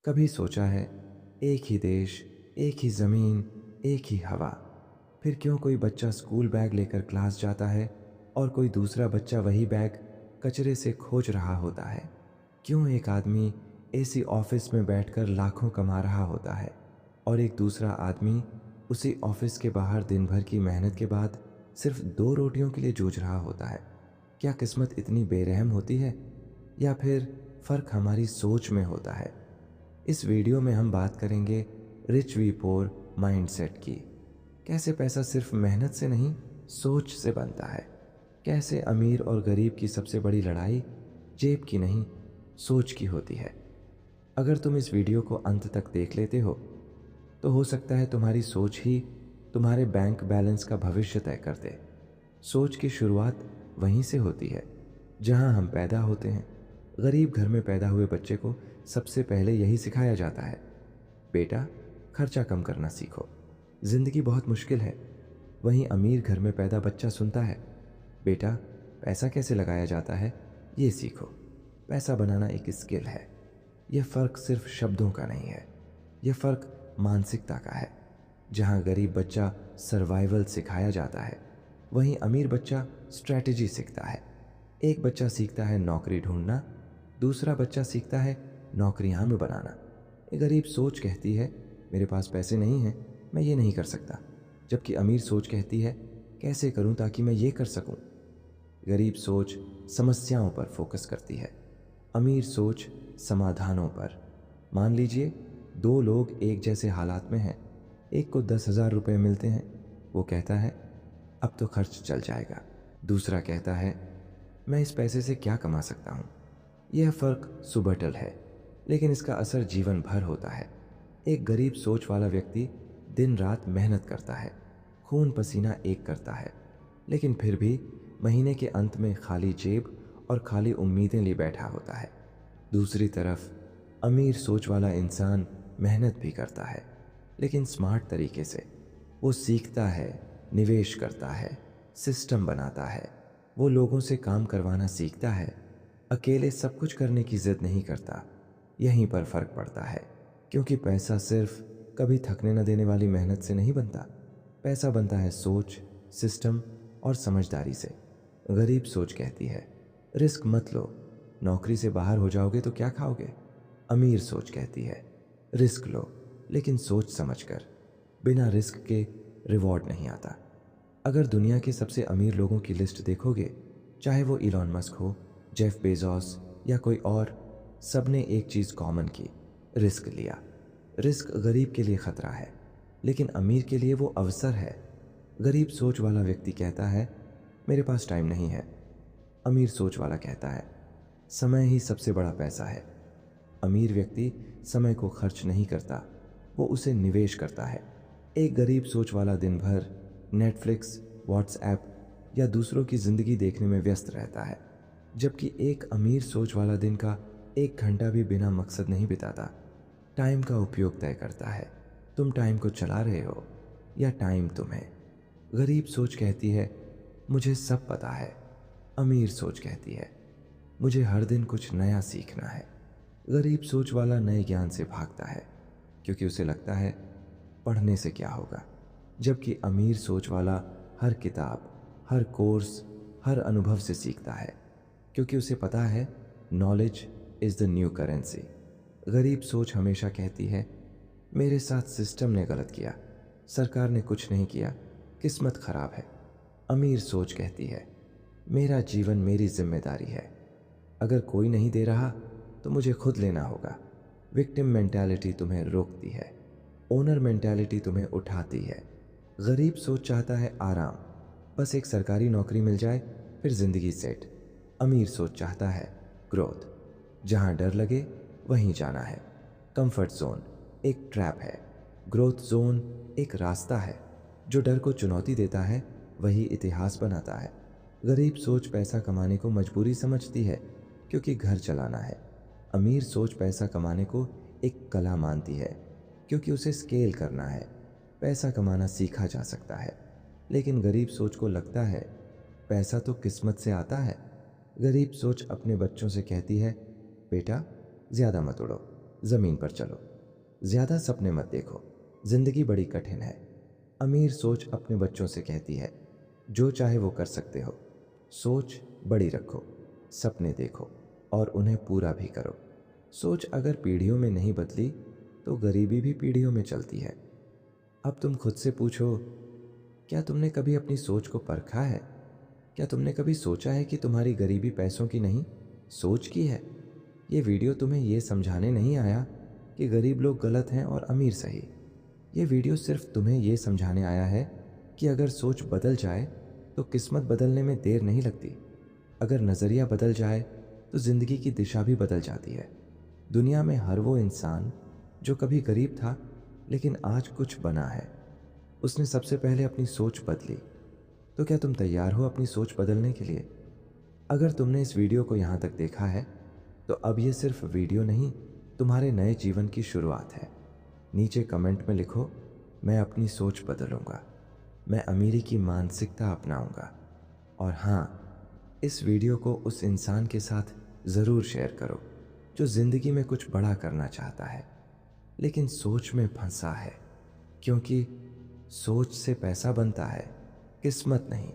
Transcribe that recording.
कभी सोचा है, एक ही देश, एक ही ज़मीन, एक ही हवा। फिर क्यों कोई बच्चा स्कूल बैग लेकर क्लास जाता है और कोई दूसरा बच्चा वही बैग कचरे से खोज रहा होता है? क्यों एक आदमी एसी ऑफिस में बैठकर लाखों कमा रहा होता है और एक दूसरा आदमी उसी ऑफिस के बाहर दिन भर की मेहनत के बाद सिर्फ 2 रोटियों के लिए जूझ रहा होता है? क्या किस्मत इतनी बेरहम होती है या फिर फ़र्क हमारी सोच में होता है? इस वीडियो में हम बात करेंगे रिच वी पोर माइंडसेट की। कैसे पैसा सिर्फ मेहनत से नहीं, सोच से बनता है। कैसे अमीर और गरीब की सबसे बड़ी लड़ाई जेब की नहीं, सोच की होती है। अगर तुम इस वीडियो को अंत तक देख लेते हो तो हो सकता है तुम्हारी सोच ही तुम्हारे बैंक बैलेंस का भविष्य तय कर दे। सोच की शुरुआत वहीं से होती है जहां हम पैदा होते हैं। गरीब घर में पैदा हुए बच्चे को सबसे पहले यही सिखाया जाता है, बेटा खर्चा कम करना सीखो, जिंदगी बहुत मुश्किल है। वहीं अमीर घर में पैदा बच्चा सुनता है, बेटा पैसा कैसे लगाया जाता है ये सीखो। पैसा बनाना एक स्किल है। यह फर्क सिर्फ शब्दों का नहीं है, यह फर्क मानसिकता का है। जहां गरीब बच्चा सर्वाइवल सिखाया जाता है, वहीं अमीर बच्चा स्ट्रैटेजी सीखता है। एक बच्चा सीखता है नौकरी ढूंढना, दूसरा बच्चा सीखता है नौकरियां में बनाना। एक गरीब सोच कहती है, मेरे पास पैसे नहीं हैं, मैं ये नहीं कर सकता। जबकि अमीर सोच कहती है, कैसे करूं ताकि मैं ये कर सकूं। गरीब सोच समस्याओं पर फोकस करती है, अमीर सोच समाधानों पर। मान लीजिए 2 लोग एक जैसे हालात में हैं। एक को 10,000 रुपये मिलते हैं, वो कहता है अब तो खर्च चल जाएगा। दूसरा कहता है मैं इस पैसे से क्या कमा सकता हूँ। यह फर्क सुबटल है, लेकिन इसका असर जीवन भर होता है। एक गरीब सोच वाला व्यक्ति दिन रात मेहनत करता है, खून पसीना एक करता है, लेकिन फिर भी महीने के अंत में खाली जेब और खाली उम्मीदें लिए बैठा होता है। दूसरी तरफ अमीर सोच वाला इंसान मेहनत भी करता है, लेकिन स्मार्ट तरीके से। वो सीखता है, निवेश करता है, सिस्टम बनाता है। वो लोगों से काम करवाना सीखता है, अकेले सब कुछ करने की जिद नहीं करता। यहीं पर फर्क पड़ता है, क्योंकि पैसा सिर्फ कभी थकने न देने वाली मेहनत से नहीं बनता। पैसा बनता है सोच, सिस्टम और समझदारी से। गरीब सोच कहती है रिस्क मत लो, नौकरी से बाहर हो जाओगे तो क्या खाओगे। अमीर सोच कहती है रिस्क लो, लेकिन सोच समझकर। बिना रिस्क के रिवॉर्ड नहीं आता। अगर दुनिया के सबसे अमीर लोगों की लिस्ट देखोगे, चाहे वो इलॉन मस्क हो, जेफ बेजोस या कोई और, सबने एक चीज़ कॉमन की, रिस्क लिया। रिस्क गरीब के लिए खतरा है, लेकिन अमीर के लिए वो अवसर है। गरीब सोच वाला व्यक्ति कहता है मेरे पास टाइम नहीं है। अमीर सोच वाला कहता है समय ही सबसे बड़ा पैसा है। अमीर व्यक्ति समय को खर्च नहीं करता, वो उसे निवेश करता है। एक गरीब सोच वाला दिन भर नेटफ्लिक्स, व्हाट्सएप या दूसरों की जिंदगी देखने में व्यस्त रहता है, जबकि एक अमीर सोच वाला दिन का 1 घंटा भी बिना मकसद नहीं बिताता। टाइम का उपयोग तय करता है, तुम टाइम को चला रहे हो या टाइम तुम्हें। गरीब सोच कहती है मुझे सब पता है। अमीर सोच कहती है मुझे हर दिन कुछ नया सीखना है। गरीब सोच वाला नए ज्ञान से भागता है, क्योंकि उसे लगता है पढ़ने से क्या होगा। जबकि अमीर सोच वाला हर किताब, हर कोर्स, हर अनुभव से सीखता है, क्योंकि उसे पता है knowledge is the new currency. गरीब सोच हमेशा कहती है मेरे साथ सिस्टम ने गलत किया, सरकार ने कुछ नहीं किया, किस्मत खराब है। अमीर सोच कहती है मेरा जीवन मेरी जिम्मेदारी है, अगर कोई नहीं दे रहा तो मुझे खुद लेना होगा। विक्टिम मेंटालिटी तुम्हें रोकती है, ओनर मेंटालिटी तुम्हें उठाती है। गरीब सोच चाहता है आराम, बस एक सरकारी नौकरी मिल जाए फिर जिंदगी सेट। अमीर सोच चाहता है ग्रोथ, जहां डर लगे वहीं जाना है। कंफर्ट जोन एक ट्रैप है, ग्रोथ जोन एक रास्ता है। जो डर को चुनौती देता है वही इतिहास बनाता है। गरीब सोच पैसा कमाने को मजबूरी समझती है, क्योंकि घर चलाना है। अमीर सोच पैसा कमाने को एक कला मानती है, क्योंकि उसे स्केल करना है। पैसा कमाना सीखा जा सकता है, लेकिन गरीब सोच को लगता है पैसा तो किस्मत से आता है। गरीब सोच अपने बच्चों से कहती है बेटा ज़्यादा मत उड़ो, 1 घंटा सोओ, 2 घंटा पढ़ो, 3 घंटा काम करो। 4 घंटा सोओ, 5 घंटा पढ़ो, 6 घंटा सोओ, 7 घंटा पढ़ो। 8 घंटा सोओ, 9 घंटा पढ़ो, 10 घंटा पढ़ो। गरीब सोच अपने बच्चों से कहती है बेटा ज़मीन पर चलो। ज़्यादा सपने मत देखो, ज़िंदगी बड़ी कठिन है। अमीर सोच अपने बच्चों से कहती है, जो चाहे वो कर सकते हो। सोच बड़ी रखो, सपने देखो और उन्हें पूरा भी करो। सोच अगर पीढ़ियों में नहीं बदली तो गरीबी भी पीढ़ियों में चलती है। अब तुम खुद से पूछो, क्या तुमने कभी अपनी सोच को परखा है? क्या तुमने कभी सोचा है कि तुम्हारी गरीबी पैसों की नहीं, सोच की है? ये वीडियो तुम्हें ये समझाने नहीं आया कि गरीब लोग गलत हैं और अमीर सही। ये वीडियो सिर्फ तुम्हें ये समझाने आया है कि अगर सोच बदल जाए तो किस्मत बदलने में देर नहीं लगती। अगर नज़रिया बदल जाए तो ज़िंदगी की दिशा भी बदल जाती है। दुनिया में हर वो इंसान जो कभी गरीब था लेकिन आज कुछ बना है, उसने सबसे पहले अपनी सोच बदली। तो क्या तुम तैयार हो अपनी सोच बदलने के लिए? अगर तुमने इस वीडियो को यहाँ तक देखा है तो अब ये सिर्फ वीडियो नहीं, तुम्हारे नए जीवन की शुरुआत है। नीचे कमेंट में लिखो, मैं अपनी सोच बदलूंगा, मैं अमीरी की मानसिकता अपनाऊंगा। और हाँ, इस वीडियो को उस इंसान के साथ ज़रूर शेयर करो जो ज़िंदगी में कुछ बड़ा करना चाहता है लेकिन सोच में फंसा है, क्योंकि सोच से पैसा बनता है, किस्मत नहीं।